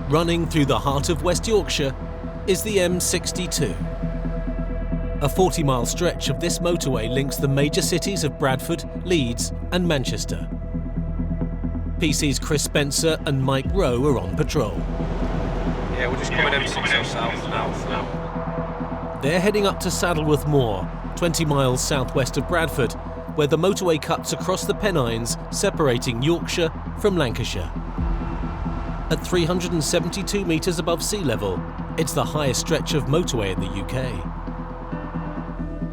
Running through the heart of West Yorkshire is the M62. A 40-mile stretch of this motorway links the major cities of Bradford, Leeds and Manchester. PC's Chris Spencer and Mike Rowe are on patrol. Yeah, we're just coming M60 south now. They're heading up to Saddleworth Moor, 20 miles southwest of Bradford, where the motorway cuts across the Pennines, separating Yorkshire from Lancashire. At 372 metres above sea level, it's the highest stretch of motorway in the UK.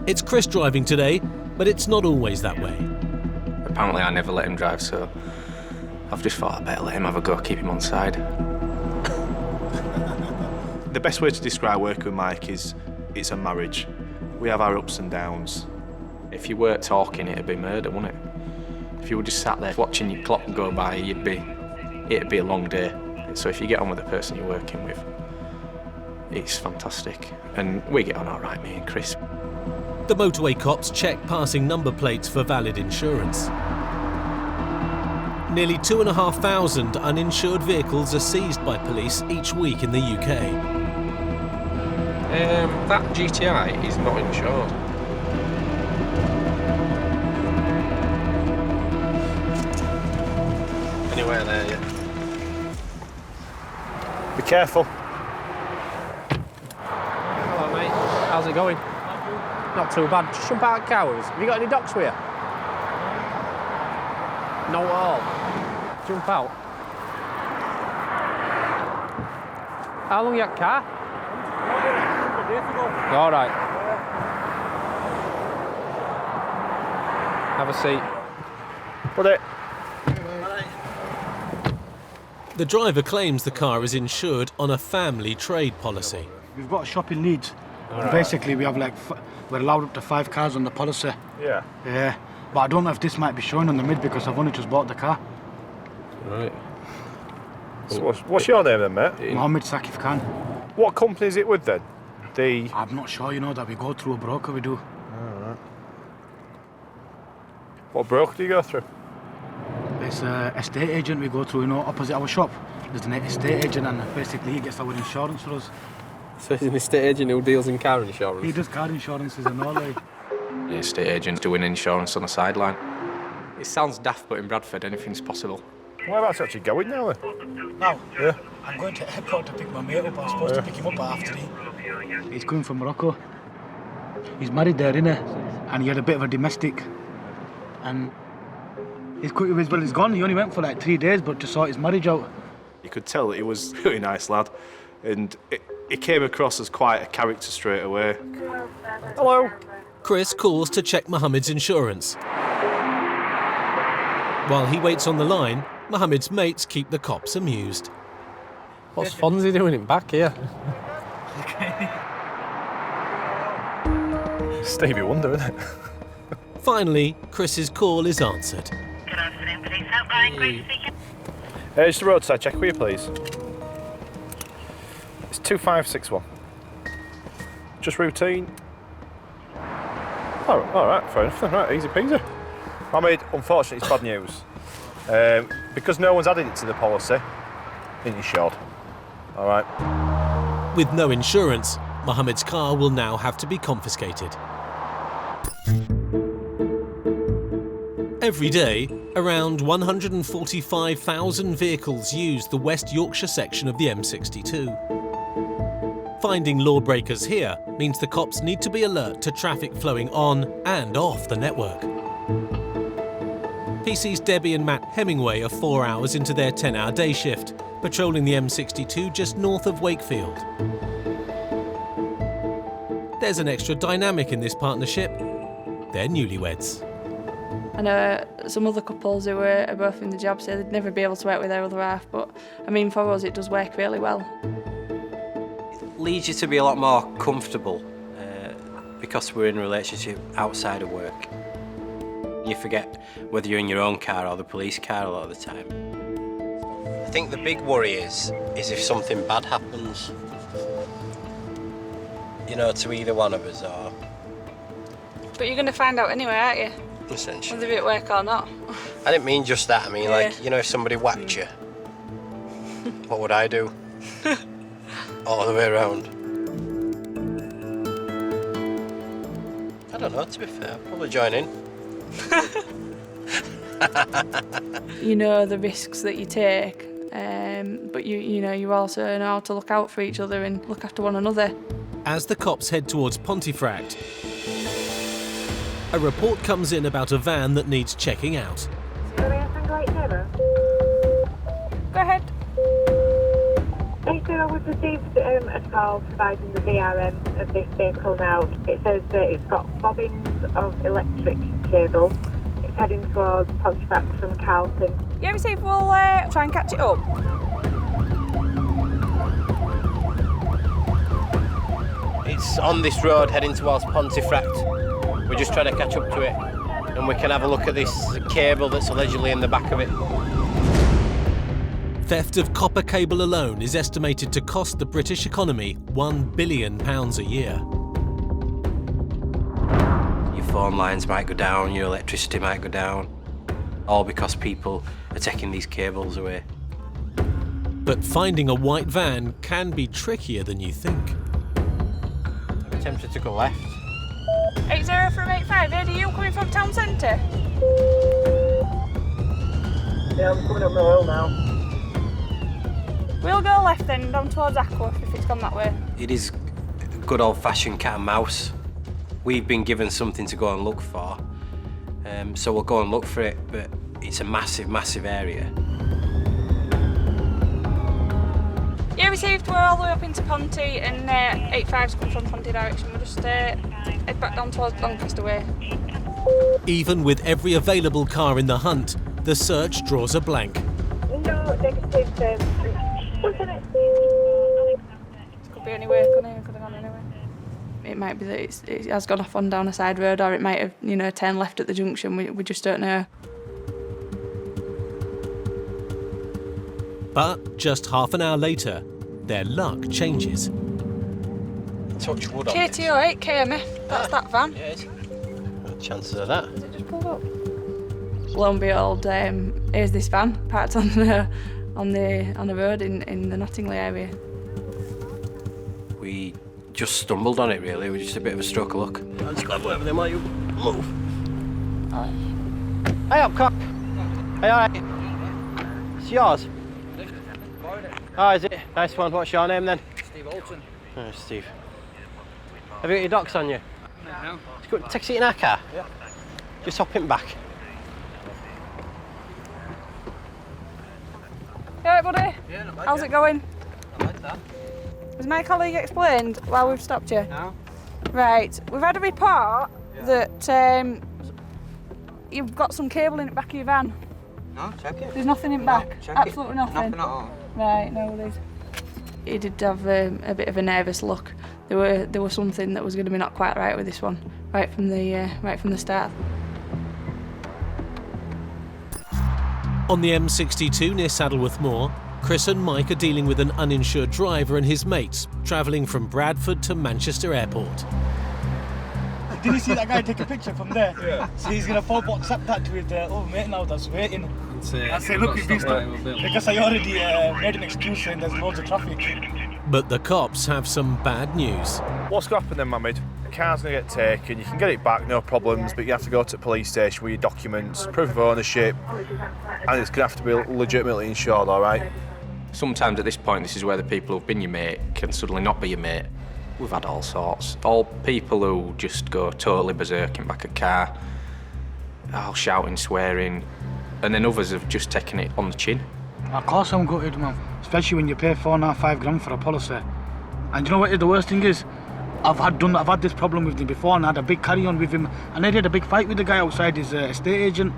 It's Chris driving today, but it's not always that way. Apparently I never let him drive, so I've just thought I'd better let him have a go, keep him on side. The best way to describe working with Mike is it's a marriage. We have our ups and downs. If you weren't talking, it'd be murder, wouldn't it? If you were just sat there watching your clock go by, it'd be a long day. So if you get on with the person you're working with, it's fantastic. And we get on all right, me and Chris. The motorway cops check passing number plates for valid insurance. Nearly 2,500 uninsured vehicles are seized by police each week in the UK. That GTI is not insured. Anywhere there, yeah. Be careful. Hello, mate. How's it going? Not too bad. Just jump out of cows. Have you got any docs with you? No at all. Jump out. How long you had car? All right. Have a seat. Put it. The driver claims the car is insured on a family trade policy. We've got a shop in Leeds. Right. Basically, we have we're allowed up to 5 cars on the policy. Yeah. Yeah. But I don't know if this might be showing on the mid because I've only just bought the car. Right. So what's your name then, mate? Mohammed Sakif Khan. What company is it with then? I'm not sure, you know, that we go through a broker, we do. Alright. What broker do you go through? It's an estate agent we go through, you know, opposite our shop. There's an estate agent and basically he gets our insurance for us. So he's an estate agent who deals in car insurance? He does car insurances and all, like. The estate agent doing insurance on the sideline. It sounds daft, but in Bradford, anything's possible. Whereabouts actually going now then? Now? Yeah. I'm going to airport to pick my mate up. I'm supposed to pick him up at 3:30. He's coming from Morocco. He's married there, innit? And he had a bit of a domestic. And he's gone. He only went for like 3 days, but to sort his marriage out. You could tell he was a really nice lad. And it came across as quite a character straight away. Hello. Chris calls to check Mohammed's insurance. While he waits on the line, Mohammed's mates keep the cops amused. What's Fonzie doing in back here? Stevie Wonder, isn't it? Finally, Chris's call is answered. Good afternoon, police helpline, Grace speaking. Just a roadside check, will you please? It's 2561. Just routine. Oh, all right, fair enough. Right, easy peasy. Mohammed, unfortunately, it's bad news. Because no one's added it to the policy, ain't insured. All right. With no insurance, Mohammed's car will now have to be confiscated. Every day, around 145,000 vehicles use the West Yorkshire section of the M62. Finding lawbreakers here means the cops need to be alert to traffic flowing on and off the network. PC's Debbie and Matt Hemingway are 4 hours into their 10-hour day shift, patrolling the M62 just north of Wakefield. There's an extra dynamic in this partnership. They're newlyweds. I know some other couples who are both in the job say they'd never be able to work with their other half, but I mean for us it does work really well. It leads you to be a lot more comfortable because we're in a relationship outside of work. You forget whether you're in your own car or the police car a lot of the time. I think the big worry is if something bad happens, you know, to either one of us or... But you're going to find out anyway, aren't you? Essentially. Whether it work or not. I didn't mean just that. I mean, like, you know, if somebody whacked you, what would I do? All the way around. I don't know, to be fair, I'll probably join in. You know the risks that you take, but you also know how to look out for each other and look after one another. As the cops head towards Pontefract, a report comes in about a van that needs checking out. Go ahead. Hey, so we've received a call providing the VRM of this vehicle now. It says that it's got bobbins of electric cable. It's heading towards Pontefract from Carlton. Yeah, we see if we'll try and catch it up. It's on this road heading towards Pontefract. We're just trying to catch up to it, and we can have a look at this cable that's allegedly in the back of it. Theft of copper cable alone is estimated to cost the British economy £1 billion a year. Your phone lines might go down, your electricity might go down, all because people are taking these cables away. But finding a white van can be trickier than you think. I'm tempted to go left. 80 from 85, Ed, are you coming from town centre? Yeah, I'm coming up the hill now. We'll go left then, down towards Ackworth if it's gone that way. It is good old-fashioned cat and mouse. We've been given something to go and look for, so we'll go and look for it, but it's a massive, massive area. Yeah, received. We're all the way up into Ponty and 85's come from Ponty direction. We'll just head back down towards Doncaster way. Even with every available car in the hunt, the search draws a blank. No, negative. What's in it? Could be anywhere, could have gone anywhere. It might be that it has gone off on down a side road, or it might have, turned left at the junction. We just don't know. But just half an hour later, their luck changes. Touch wood on this. KTO 8 KMF, that's that van. Yeah, it is. What chances of that? Has it just pulled up? Lo and behold, here's this van parked on the road in the Nottingley area. We just stumbled on it, really. It was just a bit of a stroke of luck. I'll just grab whatever them while you move. Hey up, cock. Hey, all right. It's yours. Oh, is it? Nice one. What's your name then? Steve Alton. Oh, Steve. Have you got your docs on you? No. Take it in our car? Yeah. Just hop it back. You alright, buddy? Yeah, not bad. How's it going? I like that. Has my colleague explained why we've stopped you? No. Right, we've had a report that you've got some cable in the back of your van. No, check it. There's nothing in No, back? check Absolutely it. nothing? Nothing at all. Right, no worries. He did have a bit of a nervous look. There was something that was going to be not quite right with this one, right from the start. On the M62 near Saddleworth Moor, Chris and Mike are dealing with an uninsured driver and his mates, travelling from Bradford to Manchester Airport. Did you see that guy take a picture from there? Yeah. So he's going to forward WhatsApp that to his old mate now that's waiting. I say, look, we've been stuck. Because I already made an excuse saying there's loads of traffic. But the cops have some bad news. What's going to happen then, Mohammed? The car's going to get taken, you can get it back, no problems, but you have to go to the police station with your documents, proof of ownership, and it's going to have to be legitimately insured, all right? Sometimes at this point, this is where the people who've been your mate can suddenly not be your mate. We've had all sorts. All people who just go totally berserk in back of car, all shouting, swearing, and then others have just taken it on the chin. Of course I'm gutted, man. Especially when you pay £4.5 grand for a policy. And you know what the worst thing is? I've had this problem with him before and I had a big carry-on with him, and I had a big fight with the guy outside his estate agent.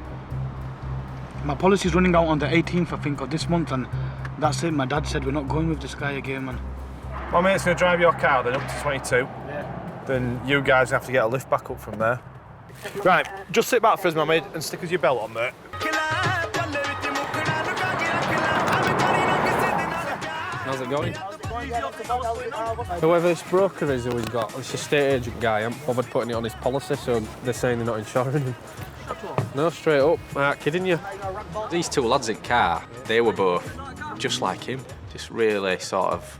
My policy's running out on the 18th, I think, of this month, and that's it. My dad said we're not going with this guy again, man. My mate's going to drive your car then up to 22. Yeah. Then you guys have to get a lift back up from there. Right, just sit back for us, Mohammed, and stick us your belt on, mate. How's it going? Whoever this broker is who he's got, this estate agent guy, I haven't bothered putting it on his policy, so they're saying they're not insuring him. No, straight up, I'm not kidding you. These two lads in car, they were both just like him. Just really sort of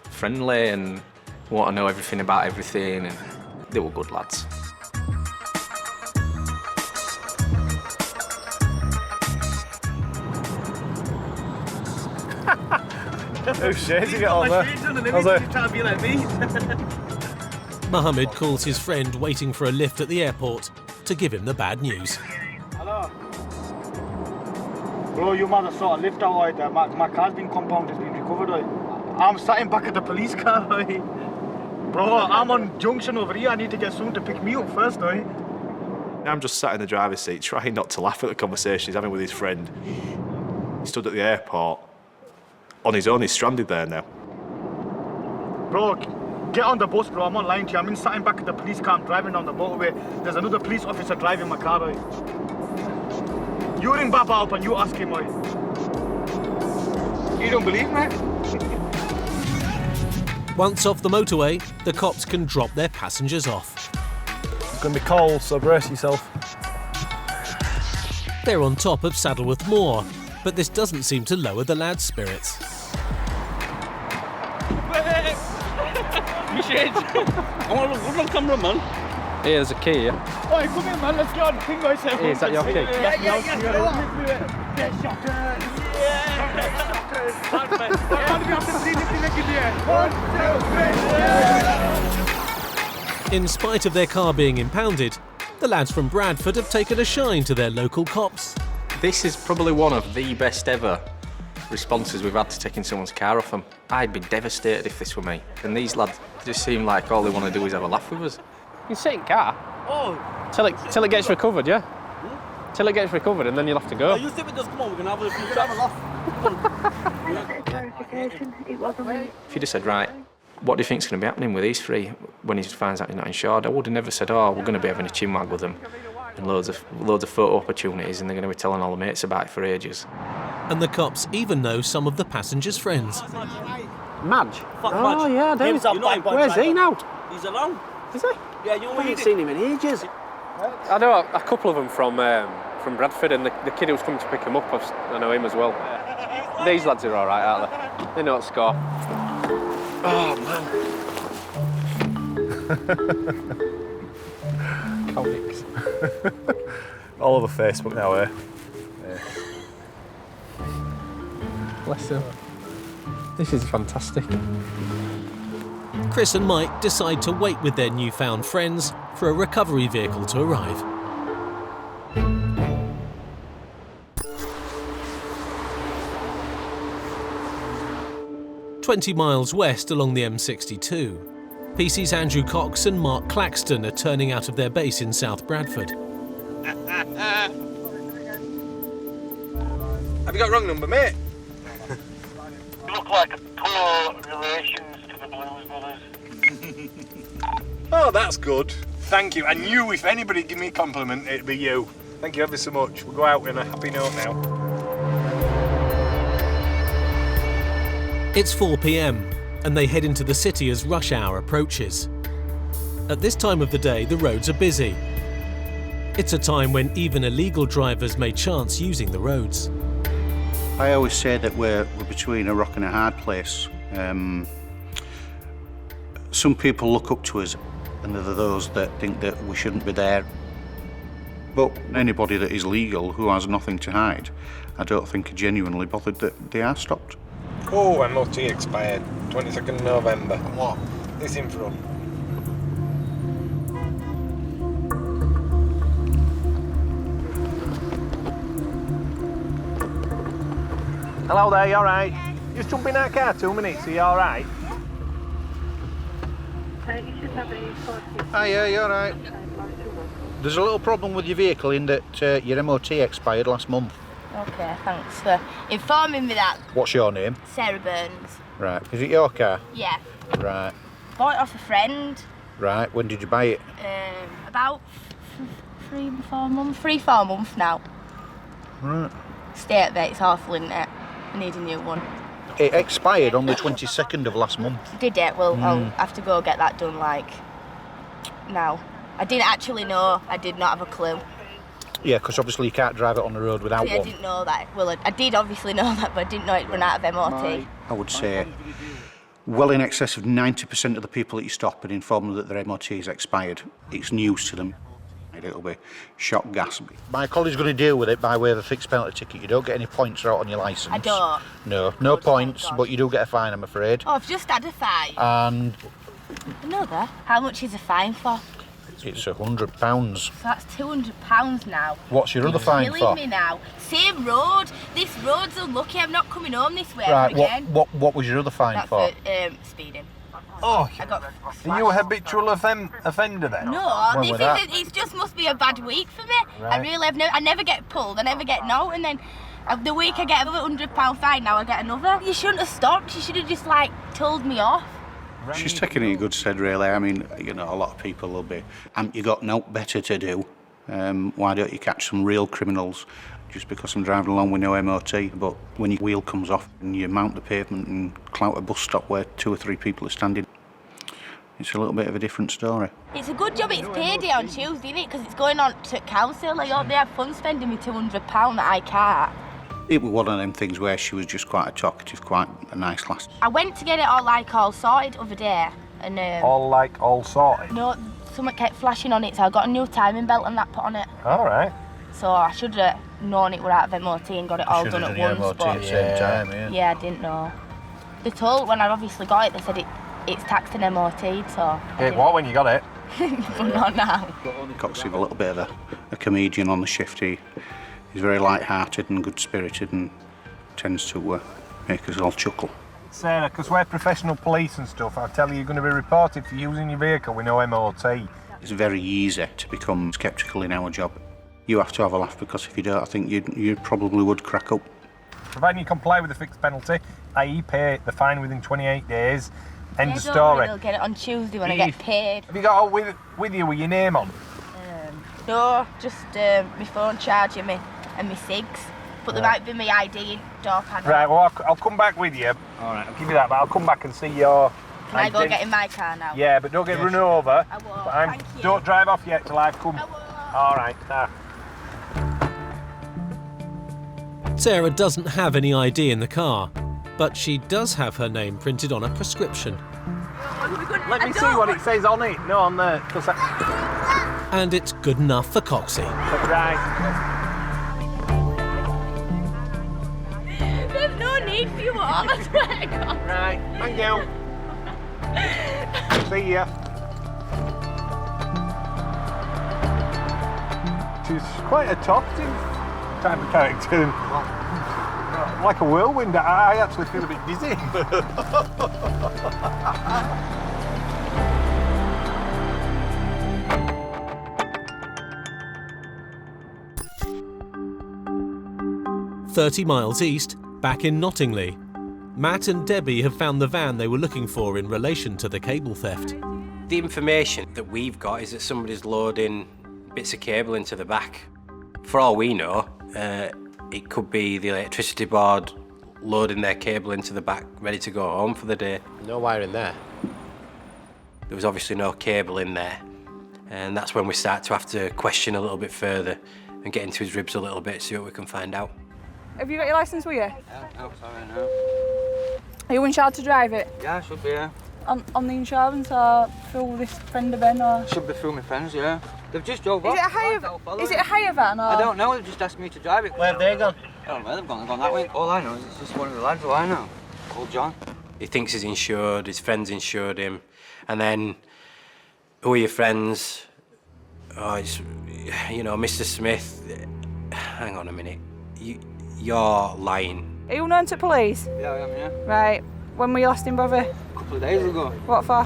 friendly and want to know everything about everything, and they were good lads. Who shades you get on there? How's it? Trying to be like me. Mohammed calls his friend waiting for a lift at the airport to give him the bad news. Hello. Bro, you mother sort of lift out right there. My car's been compounded, it's been recovered. Right? I'm sat in back of the police car. Right? Bro, I'm on junction over here. I need to get someone to pick me up first. Right? I'm just sat in the driver's seat trying not to laugh at the conversation he's having with his friend. He stood at the airport. On his own, he's stranded there now. Bro, get on the bus, bro. I'm not lying to you. I'm sat in back of the police car. I'm driving down the motorway. There's another police officer driving my car. Right? You ring Baba up and you ask him. Right? You don't believe me? Once off the motorway, the cops can drop their passengers off. It's going to be cold, so brace yourself. They're on top of Saddleworth Moor, but this doesn't seem to lower the lads' spirits. You should. I want to look on camera, man. Here's a key, yeah? Oh, come here, man. Let's get on the thing, guys. Hey, is that your key? Yeah. In spite of their car being impounded, the lads from Bradford have taken a shine to their local cops. This is probably one of the best ever responses we've had to taking someone's car off them. I'd be devastated if this were me. And these lads just seem like all they want to do is have a laugh with us. You can sit in car. Oh. Till it gets recovered, yeah? Till it gets recovered and then you'll have to go. You sit with us, come on, we're going to have a few have a laugh. If you'd have said, right, what do you think's going to be happening with these three when he finds out he's not insured? I would have never said, oh, we're going to be having a chinwag with them and loads of photo opportunities, and they're going to be telling all the mates about it for ages. And the cops even know some of the passengers' friends. Madge? Fuck Oh, Madge. yeah, I do. Him's a bad boy Where's he driver. now? He's along. Is he? Yeah, you I haven't seen him in ages. I know a couple of them from Bradford, and the kid who's coming to pick him up, I know him as well. These lads are all right, aren't they? They know what to score. Oh, man. Comics. All over Facebook now, eh? Yeah. Bless him. This is fantastic. Chris and Mike decide to wait with their newfound friends for a recovery vehicle to arrive. "20 miles west along the M62, PC's Andrew Cox and Mark Claxton are turning out of their base in South Bradford. Have you got wrong number, mate? You look like poor relations to the Blues Brothers. Oh, that's good. Thank you. And you, if anybody give me a compliment, it'd be you. Thank you ever so much. We'll go out on a happy note now. It's 4 p.m, and they head into the city as rush hour approaches. At this time of the day, the roads are busy. It's a time when even illegal drivers may chance using the roads. I always say that we're between a rock and a hard place. Some people look up to us, and there are those that think that we shouldn't be there. But anybody that is legal, who has nothing to hide, I don't think are genuinely bothered that they are stopped. Oh, MOT expired, 22nd November. What? This in front. Hello there, you alright? Just jump in that car 2 minutes, are you alright? You should have a 40. Hiya, you alright? There's a little problem with your vehicle in that your MOT expired last month. Okay, thanks for informing me that. What's your name? Sarah Burns. Right. Is it your car? Yeah. Right. Bought it off a friend. Right. When did you buy it? About 3-4 months now. Right. State of it's awful, isn't it? I need a new one. It expired on the 22nd of last month. Did it? Well, I'll have to go get that done, like, now. I didn't actually know. I did not have a clue. Yeah, because obviously you can't drive it on the road without See, I one. didn't know that. Well, I did obviously know that, but I didn't know it run out of MOT. I would say well in excess of 90% of the people that you stop and inform them that their MOT is expired, it's news to them. It'll be shock gas. My collie's going to deal with it by way of a fixed penalty ticket. You don't get any points out on your licence. I don't. No points, but you do get a fine, I'm afraid. Oh, I've just had a fine. And Another? How much is a fine for? it's £100. So that's £200 now. What's your other fine Killing for? me now. Same road. This road's unlucky. I'm not coming home this way Right, ever again. what was your other fine That's for? Speeding. Oh, I got are you a habitual offender then? No, When this was that? is. It just must be a bad week for me. Right. I really have I never get pulled. I never get no, and then the week I get a £100 fine. Now I get another. You shouldn't have stopped. You should have just told me off. She's taking it in good stead, really. I mean, you know, a lot of people will be, you got no better to do. Why don't you catch some real criminals just because I'm driving along with no MOT? But when your wheel comes off and you mount the pavement and clout a bus stop where 2 or 3 people are standing, it's a little bit of a different story. It's a good job it's payday on Tuesday, isn't it? Because it's going on to council. I hope they have fun spending me £200 that I can't. It was one of them things where she was just quite a talkative, quite a nice lass. I went to get it all sorted the other day, and all sorted? no, something kept flashing on it, so I got a new timing belt and that put on it. All right. So I should have known it were out of MOT and got it all done at once. MOT at the same time, yeah, I didn't know. They told when I obviously got it, they said it's taxed and MOT, so. What when you got it? But not now. Coxie's a little bit of a comedian on the shift. He's very light-hearted and good-spirited and tends to make us all chuckle. Sarah, because we're professional police and stuff, I tell you, you're going to be reported for using your vehicle with no MOT. It's very easy to become sceptical in our job. You have to have a laugh, because if you don't, I think you probably would crack up. Providing you comply with the fixed penalty, i.e. pay the fine within 28 days, end of Don't story. worry, they'll get it on Tuesday when I get paid. Have you got all with you with your name on? No, just my phone charging me and my cigs. But there might be my ID in door panel. Right, well, I'll come back with you. All right, I'll give you that, but I'll come back and see your Can I go get in my car now? Yeah, but don't get run over. I won't, But thank you. Don't drive off yet till I've come. I won't. All right, Sarah doesn't have any ID in the car, but she does have her name printed on a prescription. Let me see what it says on it. No, on there. And it's good enough for Coxie. Right. There's no need for you all, I swear to God. Right, thank you. See ya. She's quite a talkative type of character. Like a whirlwind, I actually feel a bit dizzy. "30 miles east, back in Nottingley. Matt and Debbie have found the van they were looking for in relation to the cable theft. The information that we've got is that somebody's loading bits of cable into the back. For all we know, it could be the electricity board loading their cable into the back, ready to go home for the day. No wire in there. There was obviously no cable in there, and that's when we start to have to question a little bit further and get into his ribs a little bit, see what we can find out. Have you got your licence with you? Yeah, no, sorry, no. Are you insured to drive it? Yeah, should be, yeah. On the insurance or through this friend of Ben or? Should be through my friends, yeah. They've just drove Is off. it a hire van or? I don't know, they've just asked me to drive it. Where have they gone? I don't know where they've gone that way. All I know is it's just one of the lads who I know, called John. He thinks he's insured, his friends insured him, and then, who are your friends? Oh, it's, you know, Mr. Smith. Hang on a minute. You're lying. Are you known to police? Yeah, I am, yeah. Right. When were you last in bother? A couple of days ago. What for?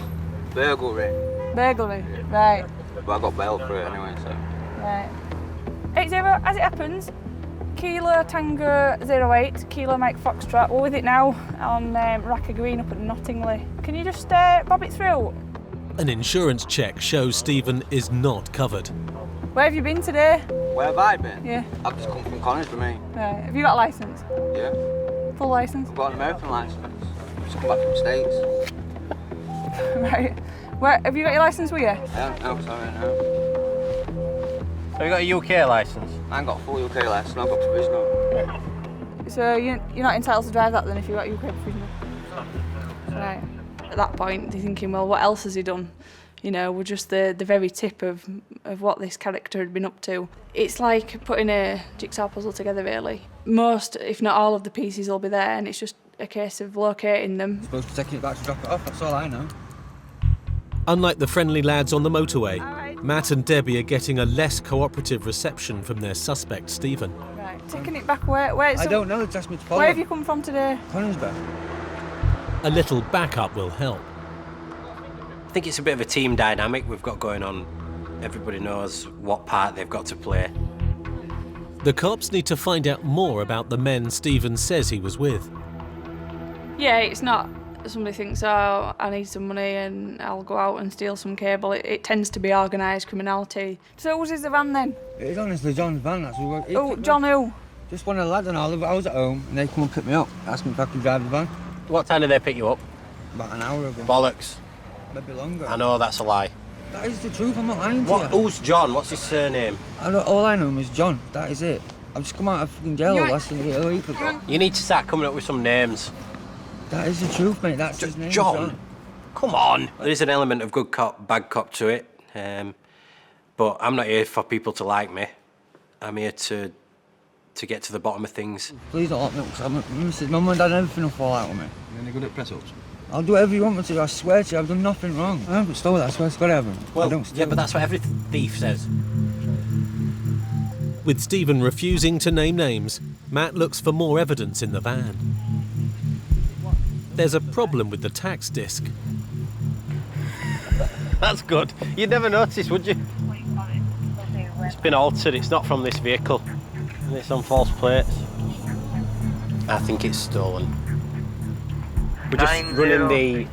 Burglary. Burglary. Right. But I got bail for it anyway, so. Right. 80, as it happens, Kilo Tango 08, Kilo Mike Foxtrot. We're with it now on Racker Green up at Nottingley. Can you just bob it through? An insurance check shows Stephen is not covered. Where have you been today? Where have I been? Yeah. I've just come from Connors for me. Right. Have you got a licence? Yeah. Full licence? I've got an American licence. Just come back from the States. Right. Where have you got your licence with you? No, sorry, no. Have you got a UK licence? I ain't got a full UK licence, I've got provisional. So you're not entitled to drive that then if you've got UK provisional? Right. At that point, they're thinking, well, what else has he done? You know, we're just the very tip of what this character had been up to. It's like putting a jigsaw puzzle together, really. Most, if not all of the pieces will be there, and it's just a case of locating them. I'm supposed to take it back to drop it off, that's all I know. Unlike the friendly lads on the motorway, Matt and Debbie are getting a less cooperative reception from their suspect, Stephen. Right, taking it back where I don't know, they asked me to follow. Where have you come from today? Coningsby. A little backup will help. I think it's a bit of a team dynamic we've got going on. Everybody knows what part they've got to play. The cops need to find out more about the men Stephen says he was with. Yeah, it's not somebody thinks, oh, I need some money and I'll go out and steal some cable. It tends to be organised criminality. So whose is the van then? It's honestly John's van, that's what we Oh, John who? Just one of the lads and all. I was at home and they come and pick me up, asked me if I could drive the van. What time did they pick you up? About an hour ago. Bollocks. Maybe longer. I know that's a lie. That is the truth, I'm not lying to you. Who's John? What's his surname? All I know is John, that is it. I've just come out of fucking jail less than a week ago. You need to start coming up with some names. That is the truth, mate, that's his name. John? Come on. There is an element of good cop, bad cop to it. But I'm not here for people to like me. I'm here to get to the bottom of things. Please don't lock me up, because my mum and dad and everything will fall out with me. You're any good at press-ups? I'll do whatever you want me to, I swear to you, I've done nothing wrong. I haven't stolen, I swear to God I haven't. Well, I don't steal. yeah, but that's what every thief says. With Stephen refusing to name names, Matt looks for more evidence in the van. There's a problem with the tax disc. That's good. You'd never notice, would you? It's been altered, it's not from this vehicle. And it's on false plates. I think it's stolen. We're just running the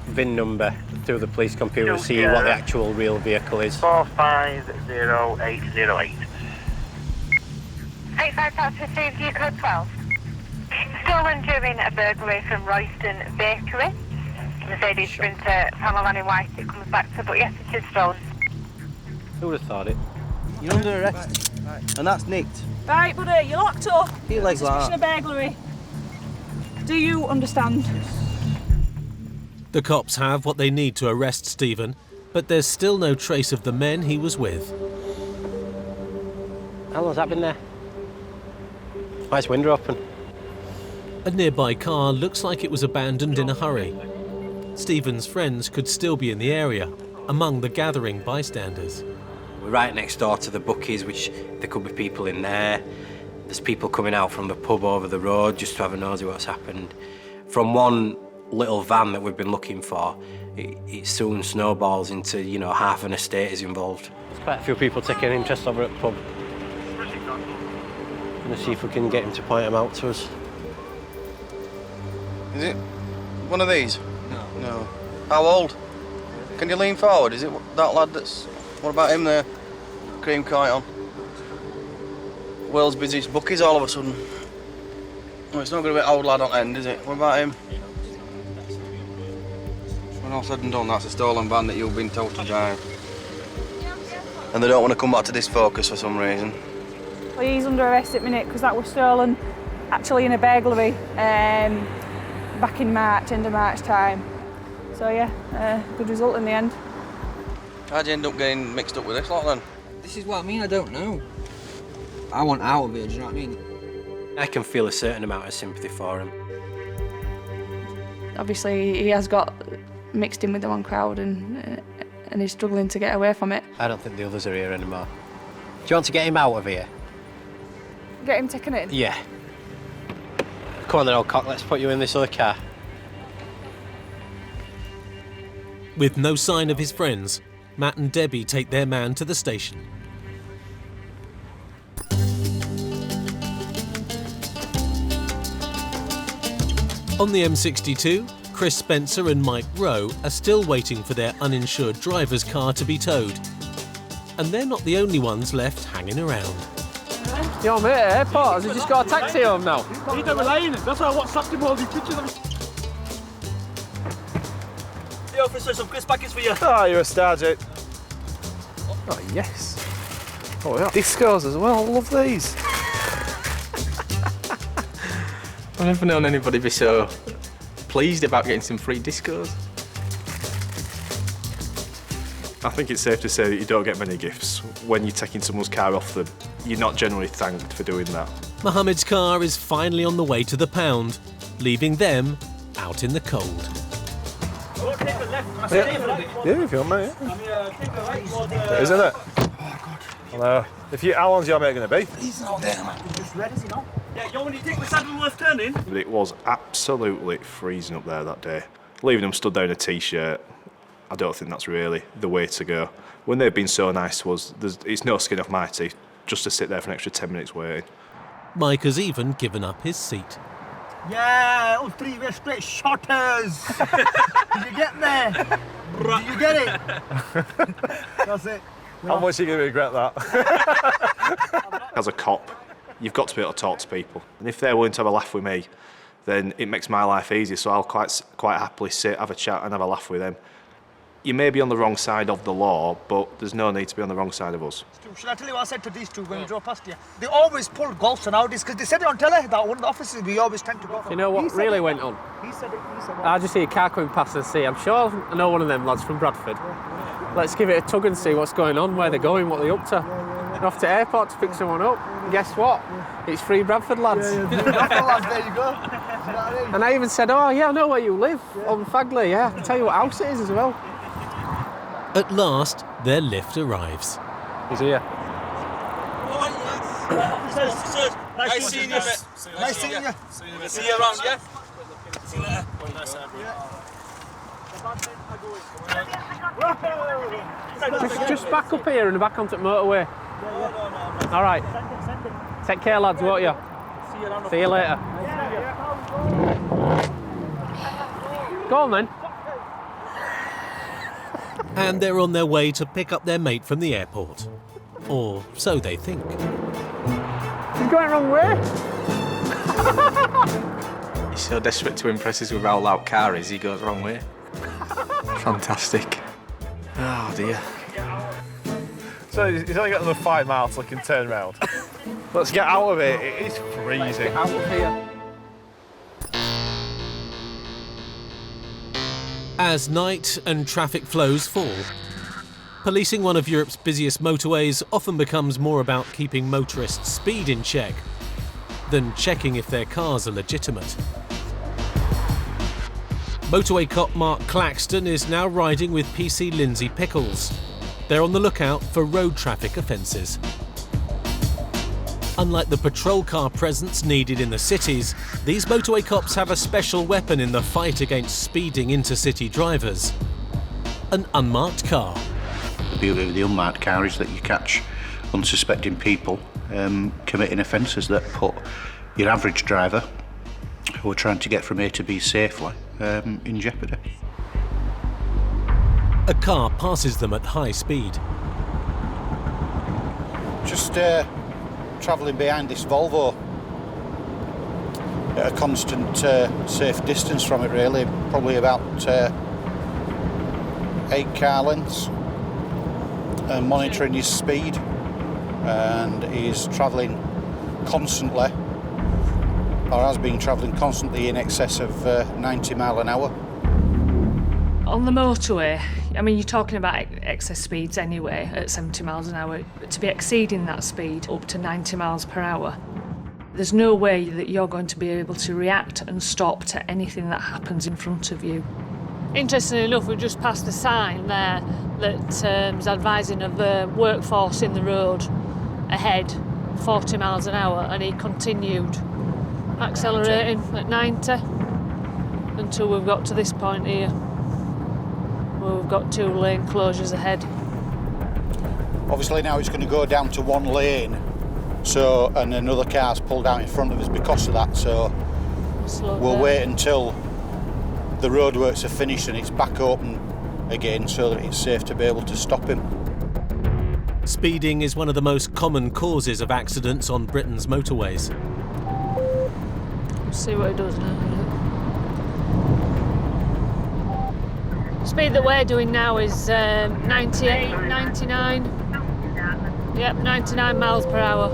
VIN number through the police computer to see what the actual real vehicle is. 450808. 85 South 15, view code 12. Stolen during a burglary from Royston Bakery. Mercedes Sprinter, panel van in white, it comes back to, but yes, it is stolen. Who would have thought it? You're under arrest, and that's nicked. Right, buddy, you're locked up. Feel like Suspicion of burglary. Do you understand? The cops have what they need to arrest Stephen, but there's still no trace of the men he was with. How long's that been there? Why is window open? A nearby car looks like it was abandoned in a hurry. Stephen's friends could still be in the area, among the gathering bystanders. We're right next door to the bookies, which there could be people in there. There's people coming out from the pub over the road just to have a nosy what's happened. From one little van that we've been looking for, it soon snowballs into, you know, half an estate is involved. There's quite a few people taking an interest over at the pub. Gonna see if we can get him to point them out to us. Is it one of these? No. How old? Can you lean forward? Is it that lad that's... What about him there? Cream kite on. World's busiest bookies all of a sudden. Well, it's not going to be an old lad on end, is it? What about him? When all said and done, that's a stolen van that you've been told to drive. And they don't want to come back to this focus for some reason. Well, he's under arrest at the minute because that was stolen actually in a burglary back in March, end of March time. So yeah, good result in the end. How'd you end up getting mixed up with this lot then? This is what I mean, I don't know. I want out of it, do you know what I mean? I can feel a certain amount of sympathy for him. Obviously, he has got mixed in with the one crowd and he's struggling to get away from it. I don't think the others are here anymore. Do you want to get him out of here? Get him taken in? Yeah. Come on then, old cock, let's put you in this other car. With no sign of his friends, Matt and Debbie take their man to the station. On the M62, Chris Spencer and Mike Rowe are still waiting for their uninsured driver's car to be towed. And they're not the only ones left hanging around. Yo, mate, airport. Has he just got a taxi home now? He don't rely on it. That's why I WhatsApped him all these pictures of him. Hey, officer, some crisp packets for you. Oh, you're a star, Jake. Oh, yes. Oh yeah, discos as well, I love these. I've never known anybody be so pleased about getting some free discos. I think it's safe to say that you don't get many gifts. When you're taking someone's car off them, you're not generally thanked for doing that. Mohammed's car is finally on the way to the pound, leaving them out in the cold. Yeah, if you want, mate. Yeah. Isn't it? Oh, God. How long's your mate going to be? He's not there, man. Just ready, you know? Yeah, you want me to take the Saddleworth turning? But it was absolutely freezing up there that day. Leaving them stood there in a t-shirt, I don't think that's really the way to go. When they've been so nice to us, it's no skin off my teeth just to sit there for an extra 10 minutes waiting. Mike has even given up his seat. Yeah, all three-way straight shotters. Did you get there? Did you get it? That's it. How much are you going to regret that? As a cop, you've got to be able to talk to people. And if they're willing to have a laugh with me, then it makes my life easier. So I'll quite happily sit, have a chat and have a laugh with them. You may be on the wrong side of the law, but there's no need to be on the wrong side of us. Should I tell you what I said to these two when we drove past here? They always pull golfs nowadays because they said it on telly that one of the officers we always tend to go for. You know what really went on? He said it. I just see a car coming past and see, I'm sure I know one of them lads from Bradford. Let's give it a tug and see what's going on, where they're going, what they're up to. And off to airport to pick someone up. And guess what? It's free Bradford lads. Bradford lads, there you go. You know what I mean? And I even said, oh yeah, I know where you live, on Fagley, yeah. I can tell you what house it is as well. At last, their lift arrives. He's here. Officers, nice seeing you, mate. Nice seeing you. See you around, yeah? See you later. Just back up here and back onto the motorway. All right. Take care, lads, won't you? See you later. Go on, then. And they're on their way to pick up their mate from the airport. Or so they think. He's going the wrong way. He's so desperate to impress us with how loud car is, he goes the wrong way. Fantastic. Oh dear. So he's only got another 5 miles till he can turn round. Let's get out of it. It is freezing. Get out of here. As night and traffic flows fall, policing one of Europe's busiest motorways often becomes more about keeping motorists' speed in check than checking if their cars are legitimate. Motorway cop Mark Claxton is now riding with PC Lindsay Pickles. They're on the lookout for road traffic offences. Unlike the patrol car presence needed in the cities, these motorway cops have a special weapon in the fight against speeding intercity drivers: an unmarked car. The beauty of the unmarked car is that you catch unsuspecting people committing offences that put your average driver who are trying to get from A to B safely in jeopardy. A car passes them at high speed. Just travelling behind this Volvo at a constant safe distance from it, really, probably about 8 car lengths, and monitoring his speed, and he's travelling constantly, or has been travelling constantly in excess of 90 mile an hour. On the motorway, I mean, you're talking about excess speeds anyway at 70 miles an hour. But to be exceeding that speed up to 90 miles per hour, there's no way that you're going to be able to react and stop to anything that happens in front of you. Interestingly enough, we've just passed a sign there that is advising of the workforce in the road ahead, 40 miles an hour, and he continued accelerating at 90 until we've got to this point here. We've got 2 lane closures ahead. Obviously now it's going to go down to 1 lane, so, and another car's pulled out in front of us because of that, so we'll wait until the roadworks are finished and it's back open again so that it's safe to be able to stop him. Speeding is one of the most common causes of accidents on Britain's motorways. Let's see what he does now. Speed that we're doing now is 98, 99. Yep, 99 miles per hour.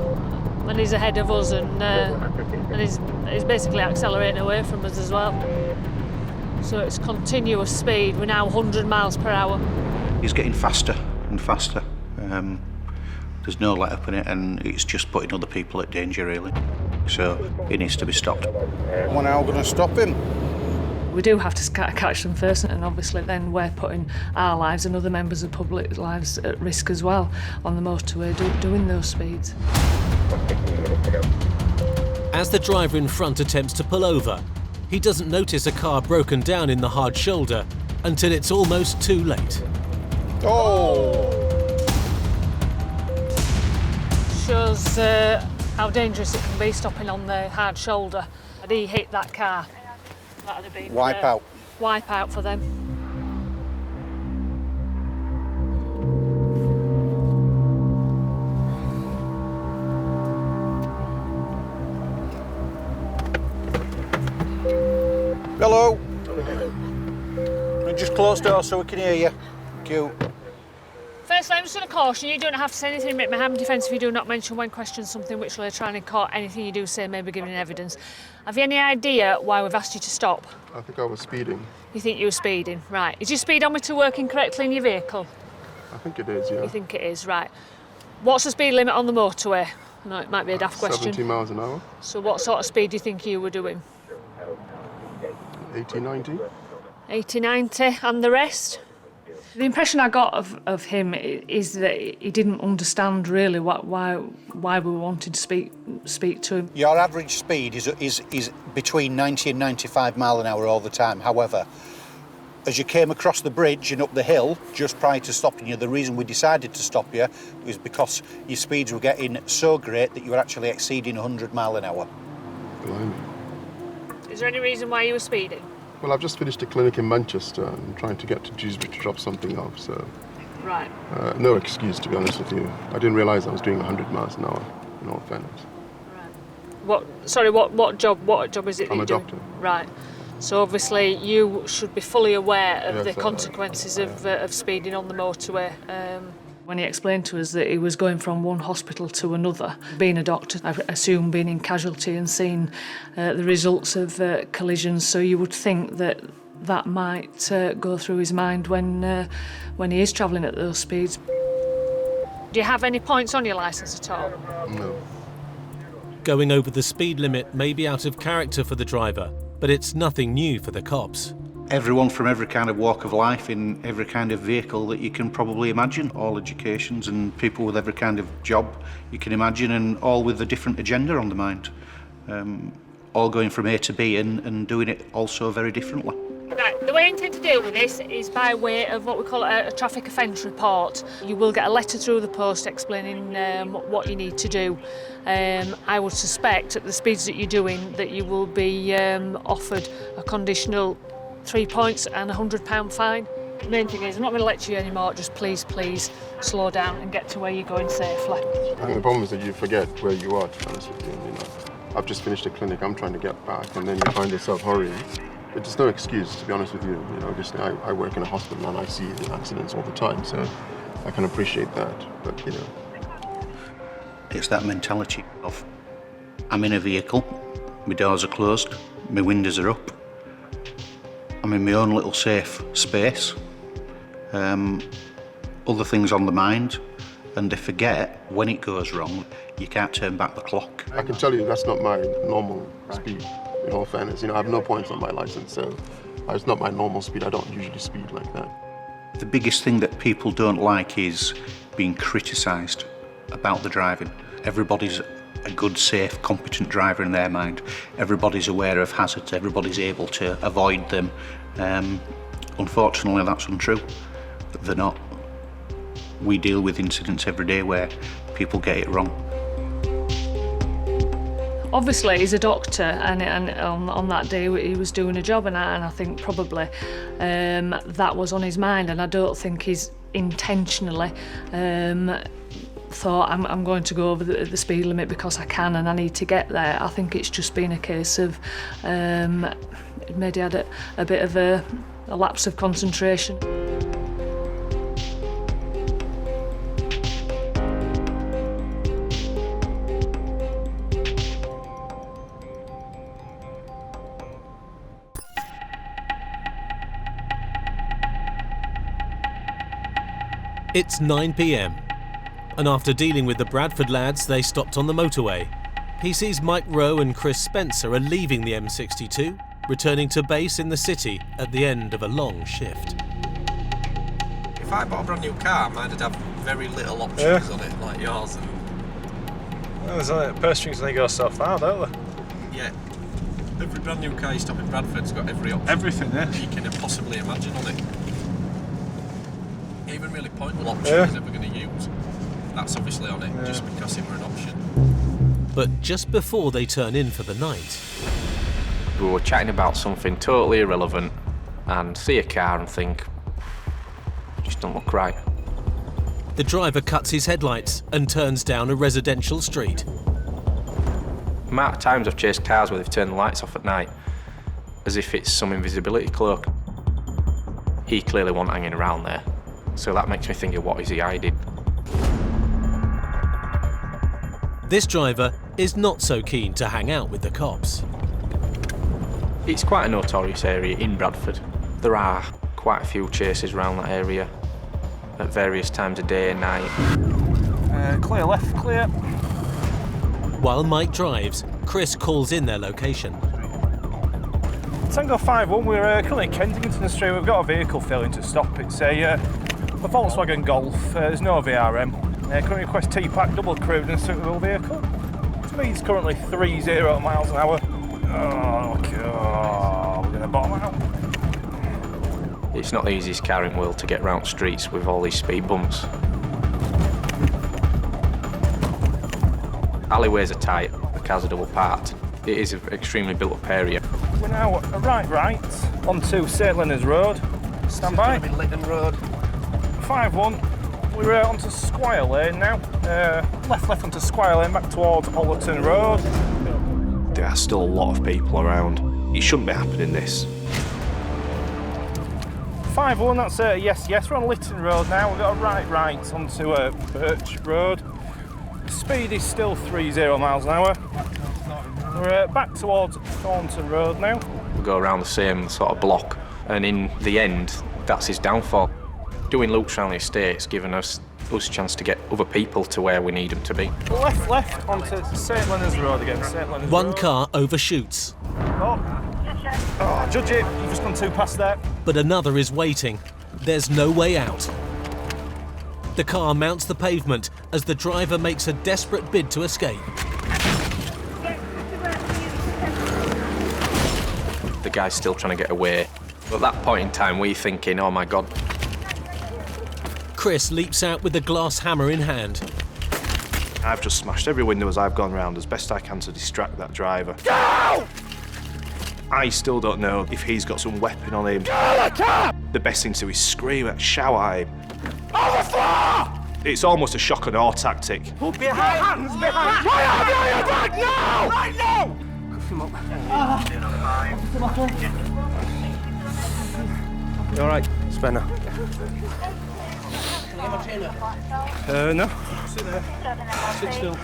And he's ahead of us, and he's basically accelerating away from us as well. So it's continuous speed. We're now 100 miles per hour. He's getting faster and faster. There's no let up in it, and it's just putting other people at danger, really. So he needs to be stopped. We're now going to stop him. We do have to catch them first, and obviously then we're putting our lives and other members of public lives at risk as well on the motorway doing those speeds. As the driver in front attempts to pull over, he doesn't notice a car broken down in the hard shoulder until it's almost too late. Oh! Shows how dangerous it can be stopping on the hard shoulder. Had he hit that car, that would have been Wipe out. Wipe out for them. Hello. Just close door so we can hear you. Thank you. Firstly, I'm just going to caution you, don't have to say anything in written defence if you do not mention when questioned something which later on in court, anything you do say may be given in evidence. Have you any idea why we've asked you to stop? I think I was speeding. You think you were speeding? Right. Is your speedometer working correctly in your vehicle? I think it is, yeah. You think it is, right. What's the speed limit on the motorway? No, it might be a daft question. 70 miles an hour. So what sort of speed do you think you were doing? 80, 90. 80, 90, and the rest? The impression I got of him is that he didn't understand really why we wanted to speak to him. Your average speed is between 90 and 95 mile an hour all the time. However, as you came across the bridge and up the hill just prior to stopping you, the reason we decided to stop you was because your speeds were getting so great that you were actually exceeding 100 mile an hour. Blimey. Is there any reason why you were speeding? Well, I've just finished a clinic in Manchester and trying to get to Dewsbury to drop something off, so... Right. No excuse, to be honest with you. I didn't realise I was doing 100 miles an hour, in all fairness. What job is it that I'm you're a doctor. doing? Right. So obviously you should be fully aware of Yes, the consequences of speeding on the motorway. When he explained to us that he was going from one hospital to another, being a doctor, I assume being in casualty and seeing the results of collisions, so you would think that that might go through his mind when he is travelling at those speeds. Do you have any points on your licence at all? No. Going over the speed limit may be out of character for the driver, but it's nothing new for the cops. Everyone from every kind of walk of life in every kind of vehicle that you can probably imagine, all educations and people with every kind of job you can imagine, and all with a different agenda on the mind. All going from A to B and doing it also very differently. Right, the way I intend to deal with this is by way of what we call a traffic offence report. You will get a letter through the post explaining what you need to do. I would suspect at the speeds that you're doing that you will be offered a conditional 3 points and £100 fine. The main thing is, I'm not going to lecture you anymore, just please slow down and get to where you're going safely. I think the problem is that you forget where you are, to be honest with you. I've just finished a clinic, I'm trying to get back, and then you find yourself hurrying. It's no excuse, to be honest with you. Just I work in a hospital and I see the accidents all the time, so I can appreciate that, but It's that mentality of, I'm in a vehicle, my doors are closed, my windows are up, I'm in my own little safe space, other things on the mind, and they forget when it goes wrong, you can't turn back the clock. I can tell you that's not my normal speed, in all fairness. I have no points on my license, so it's not my normal speed. I don't usually speed like that. The biggest thing that people don't like is being criticised about the driving. Everybody's a good, safe, competent driver in their mind. Everybody's aware of hazards, everybody's able to avoid them. Unfortunately, that's untrue. They're not. We deal with incidents every day where people get it wrong. Obviously, he's a doctor, and on that day he was doing a job, and I think probably that was on his mind, and I don't think he's intentionally thought I'm going to go over the speed limit because I can and I need to get there. I think it's just been a case of maybe had a bit of a lapse of concentration. It's 9 p.m, and after dealing with the Bradford lads, they stopped on the motorway. He sees Mike Rowe and Chris Spencer are leaving the M62, returning to base in the city at the end of a long shift. If I bought a brand new car, mine would have very little options on it, like yours. And... Well, there's only purse strings only go so far, don't they? Yeah. Every brand new car you stop in Bradford's got every option. Everything, yeah. You can possibly imagine on it. Even really pointless option Yeah. he's ever going to use. That's obviously on it, just because it were an option. But just before they turn in for the night, We were chatting about something totally irrelevant and see a car and think, just don't look right. the driver cuts his headlights and turns down a residential street. The amount of times I've chased cars where they've turned the lights off at night, as if it's some invisibility cloak. He clearly wasn't hanging around there, so that makes me think of what is he hiding. This driver is not so keen to hang out with the cops. It's quite a notorious area in Bradford. There are quite a few chases around that area at various times of day and night. Clear left, clear. While Mike drives, Chris calls in their location. Tango 5-1, we're currently Kensington Street. We've got a vehicle failing to stop. It's a Volkswagen Golf. There's no VRM. Currently request T-Pack, double crewed and suitable vehicle. Speed's currently 30 miles an hour. Oh, God, we're going to bottom out. It's not the easiest car in the world to get round streets with all these speed bumps. Alleyways are tight, the cars are double parked. It is an extremely built-up area. We're now a right onto St Leonard's Road. Stand by. Lytton Road. 5-1. We're onto Squire Lane now. Left onto Squire Lane, back towards Ollerton Road. There are still a lot of people around. It shouldn't be happening, this. 5-1, that's yes. We're on Lytton Road now. We've got a right onto Birch Road. Speed is still 30 miles an hour. We're back towards Thornton Road now. We go around the same sort of block, and in the end, that's his downfall. Doing loops around the estate's given us a chance to get other people to where we need them to be. Left onto St Leonard's Road again. St Leonard's One Road. car overshoots. Oh, judge it. You've just gone too past there. But another is waiting. There's no way out. The car mounts the pavement as the driver makes a desperate bid to escape. The guy's still trying to get away. At that point in time, we're thinking, oh my God. Chris leaps out with a glass hammer in hand. I've just smashed every window as I've gone round as best I can to distract that driver. Go! I still don't know if he's got some weapon on him. The best thing to do is scream at, shout at him. Overflow! It's almost a shock and awe tactic. Put your hands behind. My arm on your back now! Right now! You all right, Spencer? No. Sit there. Sit still.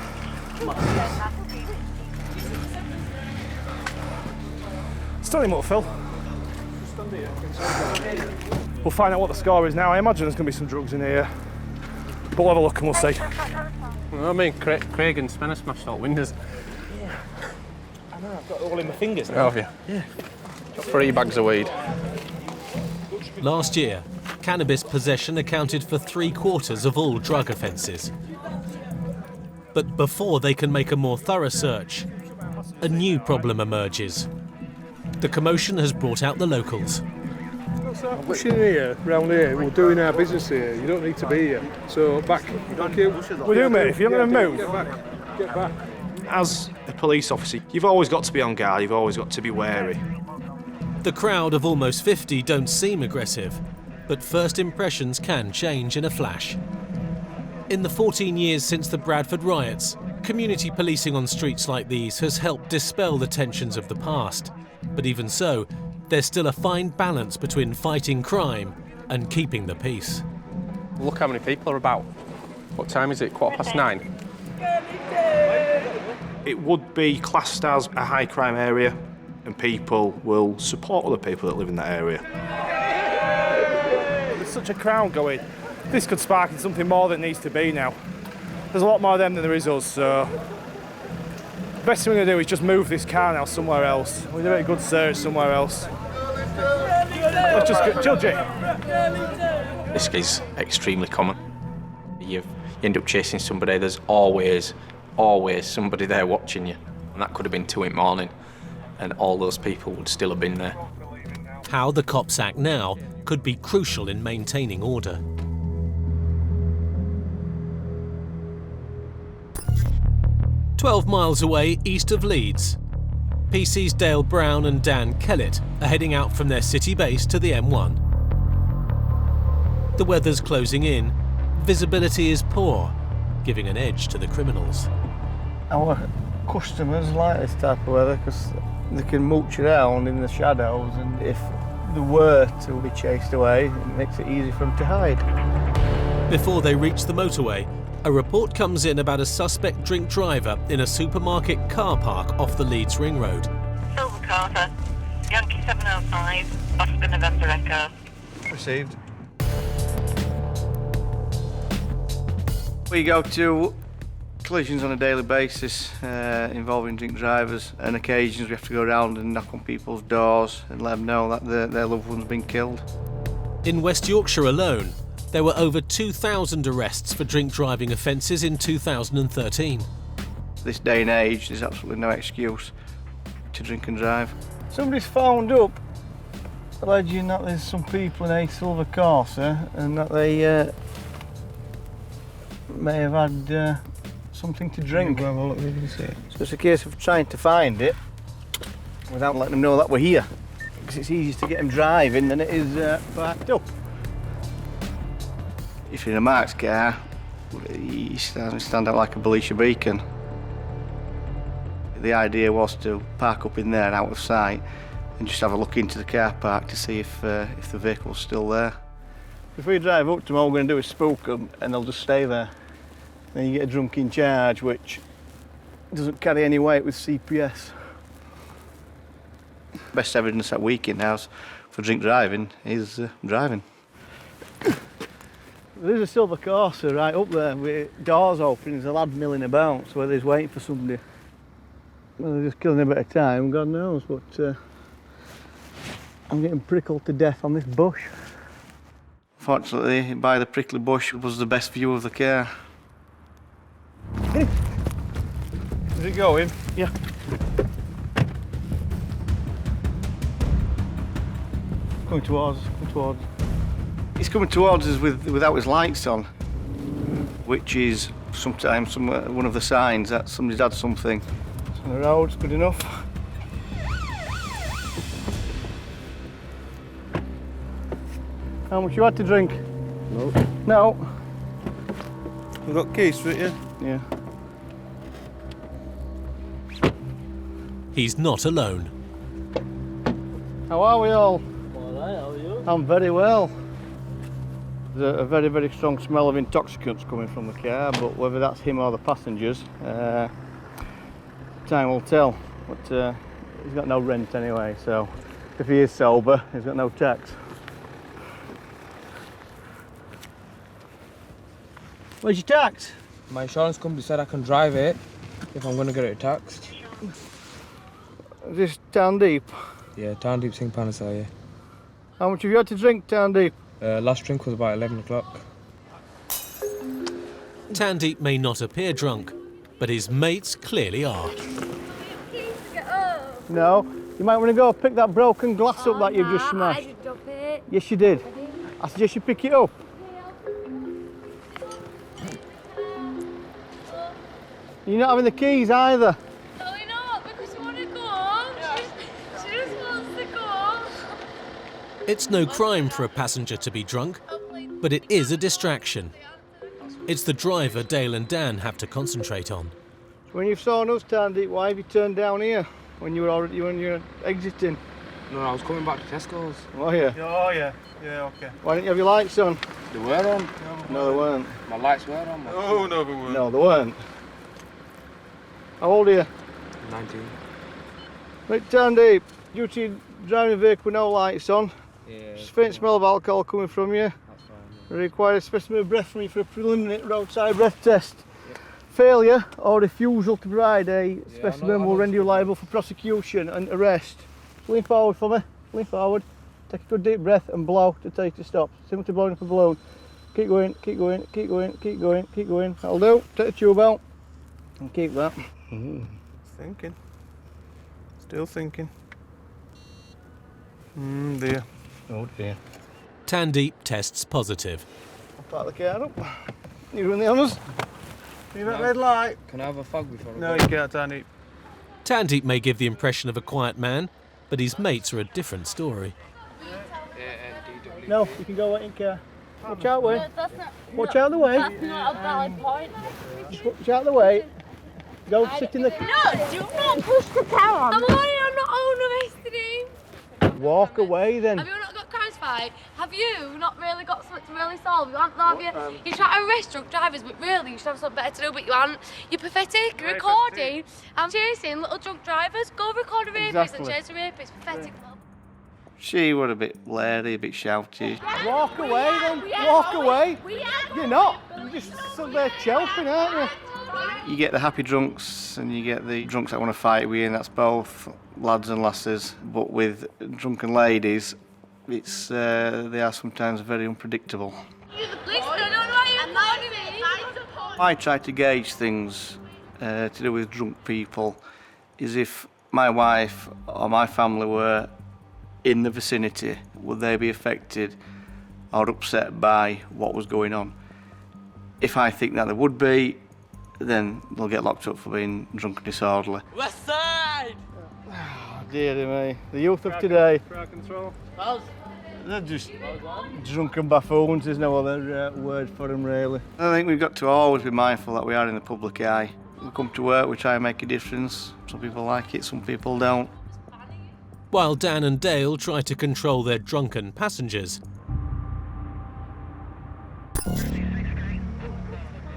Stand him up, Phil. We'll find out what the score is now. I imagine there's going to be some drugs in here. But we'll have a look and we'll see. Well, I mean, Craig and Spencer smashed all windows. I know, I've got it all in my fingers now. Have you? Yeah. 3 bags of weed. Last year, cannabis possession accounted for 3/4 of all drug offences. But before they can make a more thorough search, a new problem emerges. The commotion has brought out the locals. Pushing here, round here, we're doing our business here. You don't need to be here. So back, thank you. We do, mate. If you're going to move. Get back. As a police officer, you've always got to be on guard, you've always got to be wary. The crowd of almost 50 don't seem aggressive, but first impressions can change in a flash. In the 14 years since the Bradford riots, community policing on streets like these has helped dispel the tensions of the past. But even so, there's still a fine balance between fighting crime and keeping the peace. Look how many people are about. What time is it? 9:15? It would be classed as a high crime area, and people will support other people that live in that area. There's such a crowd going. This could spark into something more that needs to be now. There's a lot more of them than there is us, so the best thing we're going to do is just move this car now somewhere else. We'll do a good search somewhere else. Let's just judge it. This is extremely common. You end up chasing somebody, there's always somebody there watching you. And that could have been 2 in the morning, and all those people would still have been there. How the cops act now could be crucial in maintaining order. "12 miles away east of Leeds, PC's Dale Brown and Dan Kellett are heading out from their city base to the M1. The weather's closing in, visibility is poor, giving an edge to the criminals. Our customers like this type of weather because they can mooch around in the shadows, and if they were to be chased away, it makes it easy for them to hide. Before they reach the motorway, a report comes in about a suspect drink driver in a supermarket car park off the Leeds Ring Road. Silver Carter, Yankee 705, Oscar November Echo. Received. We go to collisions on a daily basis involving drink drivers, and occasions we have to go around and knock on people's doors and let them know that their loved one's been killed. In West Yorkshire alone, there were over 2,000 arrests for drink driving offences in 2013. This day and age, there's absolutely no excuse to drink and drive. Somebody's phoned up alleging that there's some people in a silver Corsa and that they may have had something to drink. So it's a case of trying to find it without letting them know that we're here, because it's easier to get them driving than it is parked up. If you're in a marked car, you stand out like a Belisha beacon. The idea was to park up in there out of sight and just have a look into the car park to see if the vehicle's still there. If we drive up to them, all we're going to do is spook them and they'll just stay there. Then you get a drunken charge which doesn't carry any weight with CPS. Best evidence that we can have for drink driving is driving. There's a silver Corsa right up there with doors open. There's a lad milling about, so whether he's waiting for somebody. Well, they're just killing a bit of time, God knows, but I'm getting prickled to death on this bush. Fortunately, by the prickly bush was the best view of the car. Is it going? Yeah. Coming towards us, He's coming towards us without his lights on, which is sometimes one of the signs that somebody's had something. It's on the road's good enough. How much you had to drink? No. No. We've got keys for it, yeah? Yeah. He's not alone. How are we all? All right, how are you? I'm very well. There's a very, very strong smell of intoxicants coming from the car, but whether that's him or the passengers, time will tell. But he's got no rent anyway, so if he is sober, he's got no tax. Where's your tax? My insurance company said I can drive it if I'm going to get it taxed. Is this Town Deep? Yeah, Town Deep Singh Panasar, yeah. How much have you had to drink, Town Deep? Last drink was about 11 o'clock. Tandeep may not appear drunk, but his mates clearly are. No. You might want to go pick that broken glass up that you've just smashed. I didn't drop it. Yes, you did. I suggest you pick it up. You're not having the keys either. No, we're not, because we want to go. She just wants to go. It's no crime for a passenger to be drunk, but it is a distraction. It's the driver Dale and Dan have to concentrate on. When you've saw us, Tandy, why have you turned down here when you were exiting? No, I was coming back to Tesco's. Oh yeah. Oh yeah. Yeah, okay. Why didn't you have your lights on? They were on. No, they weren't. My lights were on. Oh no, they weren't. No, they weren't. How old are you? 19. Right, Tandy, duty driving a vehicle with no lights on. Yeah. Just faint smell of alcohol coming from you. That's fine, yeah. I require a specimen of breath from you for a preliminary roadside breath test. Failure or refusal to provide a specimen will render you liable for prosecution and arrest. Lean forward for me, lean forward. Take a good deep breath and blow to take to stop. Similar to blowing up a balloon. Keep going, keep going, keep going, keep going, keep going. That'll do. Take the tube out and keep that. Thinking. Still thinking. Dear. Oh dear. Tandeep tests positive. I'll park the car up. You run the honours. See that red light? Can I have a fag before I No, go? you can't, Tandeep. Tandeep may give the impression of a quiet man, but his mates are a different story. No, you can go wait in car. Watch out, way. Watch out the way. That's not a valid point. Just watch out the way. Go sit in the... No, do not push the car on. I'm not unarrested. Walk away then. Have you not got crimes fight? Have you not really got something to really solve? You haven't, have you? You try to arrest drunk drivers, but really you should have something better to do, but you haven't. You're pathetic. You're recording. I'm chasing little drunk drivers. Go record a rapist and chase a rapist. Pathetic. She was a bit lardy, a bit shouty. Walk away then. Walk away. You're not. You're just stood there chelping, aren't you? You get the happy drunks and you get the drunks that want to fight with you, and that's both lads and lasses. But with drunken ladies, it's they are sometimes very unpredictable. I try to gauge things to do with drunk people is if my wife or my family were in the vicinity, would they be affected or upset by what was going on? If I think that they would be, then they'll get locked up for being drunk and disorderly. West side! Oh, dear me. The youth of today. Crowd control. They're just drunken buffoons. There's no other word for them, really. I think we've got to always be mindful that we are in the public eye. We come to work, we try and make a difference. Some people like it, some people don't. While Dan and Dale try to control their drunken passengers.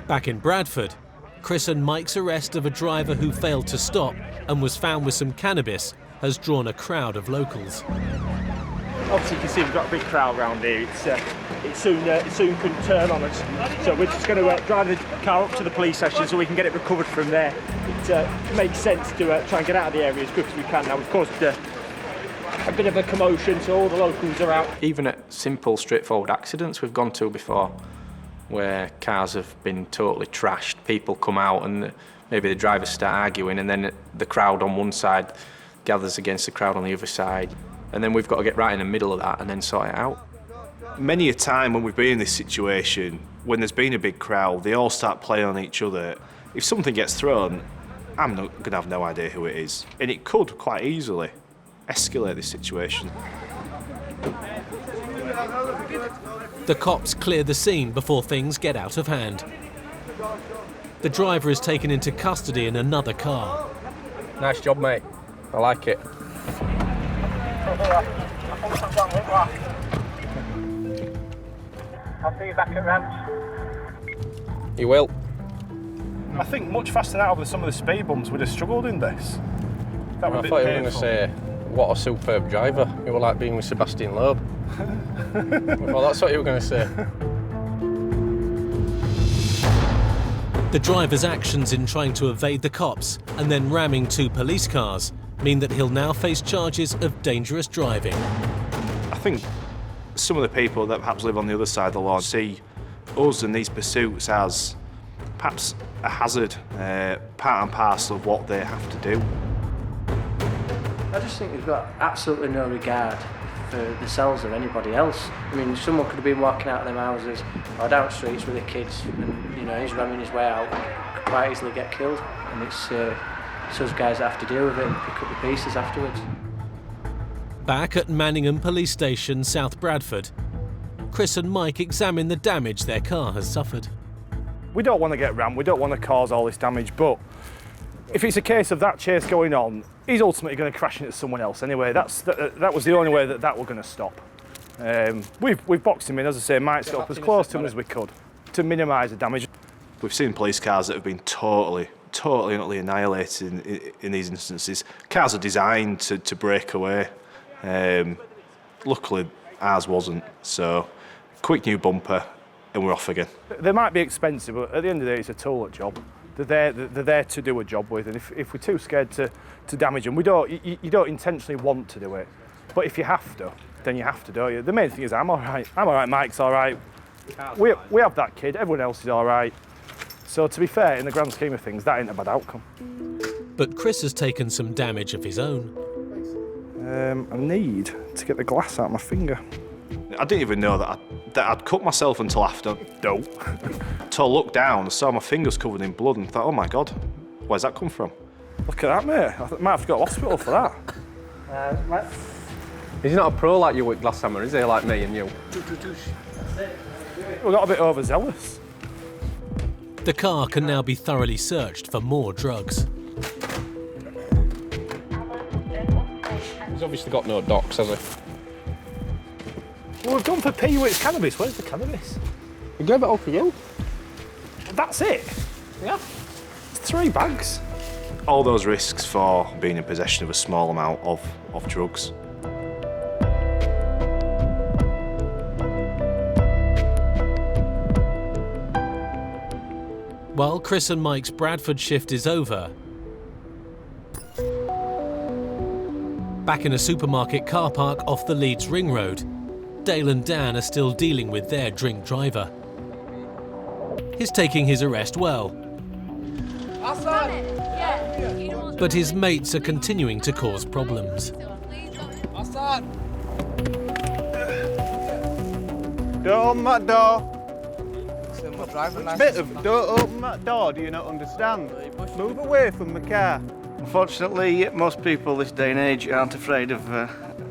Back in Bradford, Chris and Mike's arrest of a driver who failed to stop and was found with some cannabis has drawn a crowd of locals. Obviously you can see we've got a big crowd around here. It soon couldn't turn on us. So we're just going to drive the car up to the police station so we can get it recovered from there. It makes sense to try and get out of the area as quick as we can. Now we've caused a bit of a commotion, so all the locals are out. Even at simple, straightforward accidents we've gone to before, where cars have been totally trashed, people come out and maybe the drivers start arguing, and then the crowd on one side gathers against the crowd on the other side, and then we've got to get right in the middle of that and then sort it out. Many a time when we've been in this situation, when there's been a big crowd, they all start playing on each other. If something gets thrown, I'm going to have no idea who it is, and it could quite easily escalate this situation. The cops clear the scene before things get out of hand. The driver is taken into custody in another car. Nice job, mate. I like it. I'll see you back at Ranch. You will. I think much faster than that with some of the speed bumps would have struggled in this. That I thought you were going to say, what a superb driver. You were like being with Sebastian Loeb. Well, that's what you were going to say. The driver's actions in trying to evade the cops and then ramming two police cars mean that he'll now face charges of dangerous driving. I think some of the people that perhaps live on the other side of the law see us and these pursuits as perhaps a hazard, part and parcel of what they have to do. I just think we've got absolutely no regard for themselves or anybody else. I mean, someone could have been walking out of them houses or down streets with their kids and, you know, he's ramming his way out and could quite easily get killed. And it's those guys that have to deal with it and pick up the pieces afterwards. Back at Manningham Police Station, South Bradford, Chris and Mike examine the damage their car has suffered. We don't want to get rammed, we don't want to cause all this damage, but if it's a case of that chase going on, he's ultimately going to crash into someone else anyway. That was the only way that we're going to stop. We've boxed him in, as I say, Mike's got up as close to him as we could to minimise the damage. We've seen police cars that have been totally and utterly annihilated in these instances. Cars are designed to break away. Luckily, ours wasn't. So, quick new bumper, and we're off again. They might be expensive, but at the end of the day, it's a tool job. They're there to do a job with, and if we're too scared to damage them, you don't intentionally want to do it. But if you have to, then you have to, don't you? The main thing is I'm all right. I'm all right, Mike's all right. We have that kid, everyone else is all right. So to be fair, in the grand scheme of things, that ain't a bad outcome. But Chris has taken some damage of his own. I need to get the glass out of my finger. I didn't even know that I'd cut myself until after. No. Until I looked down and saw my fingers covered in blood and thought, oh my God, where's that come from? Look at that, mate. I might have to go to hospital for that. He's not a pro like you with glass hammer, is he? Like me and you. We got a bit overzealous. The car can now be thoroughly searched for more drugs. He's obviously got no docs, has he? Well, we've gone for P with cannabis. Where's the cannabis? We gave it all for you. That's it? Yeah. It's 3 bags. All those risks for being in possession of a small amount of drugs. While Chris and Mike's Bradford shift is over, back in a supermarket car park off the Leeds Ring Road, Dale and Dan are still dealing with their drink driver. He's taking his arrest well, but his mates are continuing to cause problems. Don't open that door. Don't open that door, do you not understand? Move away from the car. Unfortunately, most people this day and age aren't afraid of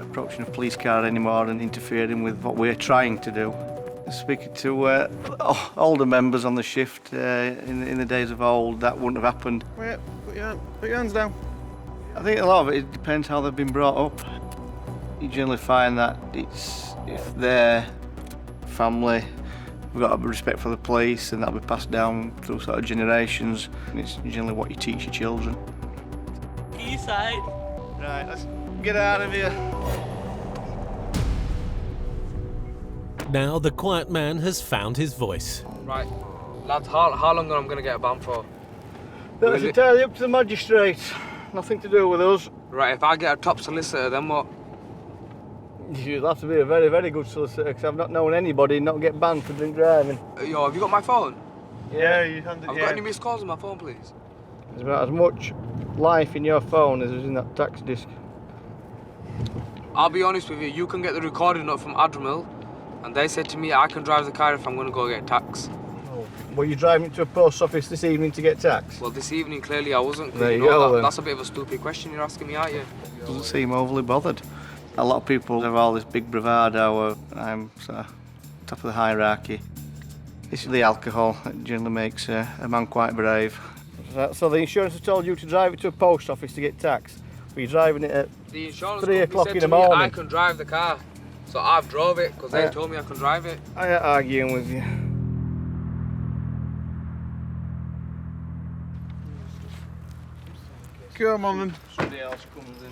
approaching a police car anymore and interfering with what we're trying to do. Speaking to older members on the shift in the days of old, that wouldn't have happened. Wait, put your hands down. I think a lot of it depends how they've been brought up. You generally find that it's if their family have got a respect for the police, and that'll be passed down through sort of generations. And it's generally what you teach your children. East side. Right, let's get out of here. Now the quiet man has found his voice. Right, lads, how long am I going to get a ban for? That's entirely up to the magistrate. Nothing to do with us. Right, if I get a top solicitor, then what? You'll have to be a very, very good solicitor, because I've not known anybody not get banned for drink driving. Yo, have you got my phone? Yeah, you handed it. I've got any missed calls on my phone, please? There's about as much life in your phone as is in that tax disc. I'll be honest with you, you can get the recording up from Admiral, and they said to me I can drive the car if I'm going to go get tax. Oh. Were you driving to a post office this evening to get tax? Well, this evening, clearly I wasn't. There you go, then. That's a bit of a stupid question you're asking me, aren't you? Doesn't seem overly bothered. A lot of people have all this big bravado, I'm sort of top of the hierarchy. It's the alcohol that generally makes a man quite brave. So the insurance has told you to drive it to a post office to get tax? Were you driving it at 3 o'clock in the morning? I can drive the car, so I've drove it because they told me I can drive it. I'm not arguing with you. Come on then. Somebody else comes in.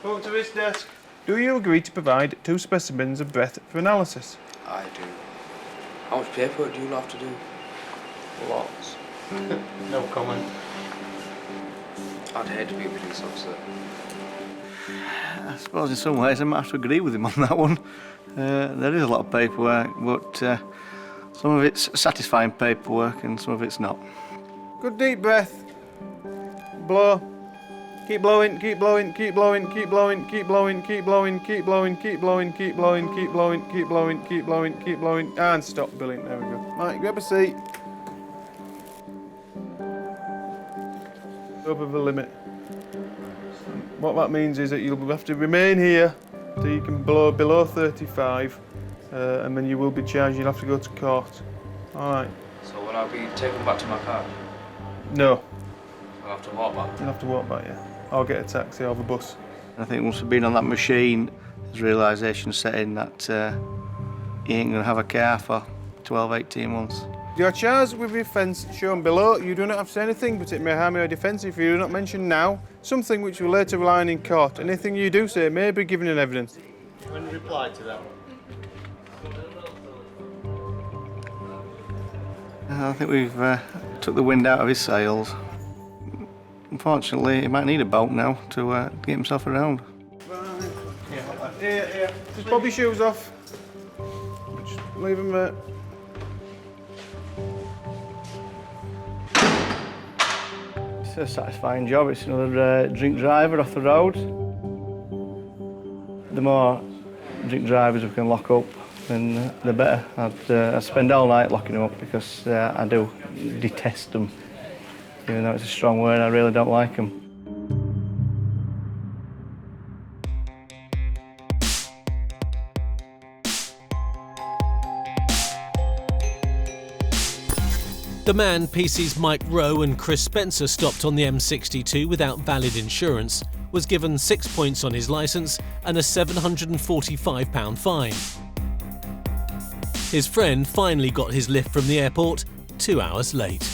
Go to this desk. Do you agree to provide 2 specimens of breath for analysis? I do. How much paperwork do you have to do? Lots. No comment. I'd hate to be a police officer. I suppose in some ways I might have to agree with him on that one. There is a lot of paperwork, but some of it's satisfying paperwork and some of it's not. Good deep breath. Blow. Keep blowing, keep blowing, keep blowing, keep blowing, keep blowing, keep blowing, keep blowing, keep blowing, keep blowing, keep blowing, keep blowing, keep blowing, keep blowing, and stop. Brilliant, there we go. Right, grab a seat. Over the limit. What that means is that you'll have to remain here till you can blow below 35, and then you will be charged. You'll have to go to court. All right. So will I be taken back to my car? No. I'll have to walk back? You'll have to walk back, yeah. Or get a taxi or the bus. I think once we've been on that machine, there's realisation set in that you ain't going to have a car for 12, 18 months. You are charged with the offence shown below. You do not have to say anything, but it may harm your defence if you do not mention now something which will later rely on in court. Anything you do say may be given in evidence. When reply to that? I think we've took the wind out of his sails. Unfortunately, he might need a boat now to get himself around. Yeah. Just pop your shoes off. Just leave them there. It's a satisfying job. It's another drink driver off the road. The more drink drivers we can lock up, then the better. I'd spend all night locking them up because I do detest them. Even though it's a strong word, I really don't like them. The man PC's Mike Rowe and Chris Spencer stopped on the M62 without valid insurance was given 6 points on his licence and a £745 fine. His friend finally got his lift from the airport 2 hours late.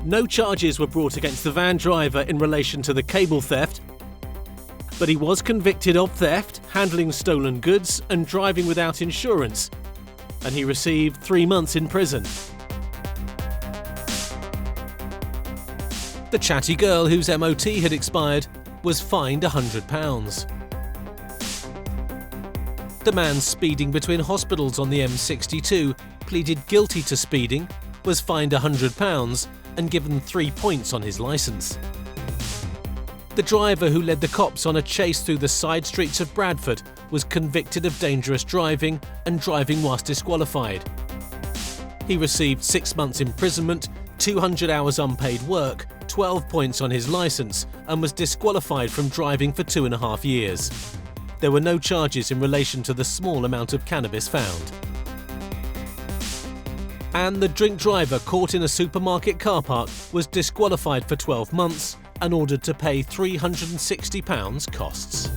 No charges were brought against the van driver in relation to the cable theft, but he was convicted of theft, handling stolen goods and driving without insurance, and he received 3 months in prison. The chatty girl whose MOT had expired was fined £100. The man speeding between hospitals on the M62 pleaded guilty to speeding, was fined £100 and given 3 points on his licence. The driver who led the cops on a chase through the side streets of Bradford was convicted of dangerous driving and driving whilst disqualified. He received 6 months imprisonment, 200 hours unpaid work, 12 points on his licence and was disqualified from driving for 2.5 years. There were no charges in relation to the small amount of cannabis found. And the drink driver caught in a supermarket car park was disqualified for 12 months and ordered to pay £360 costs.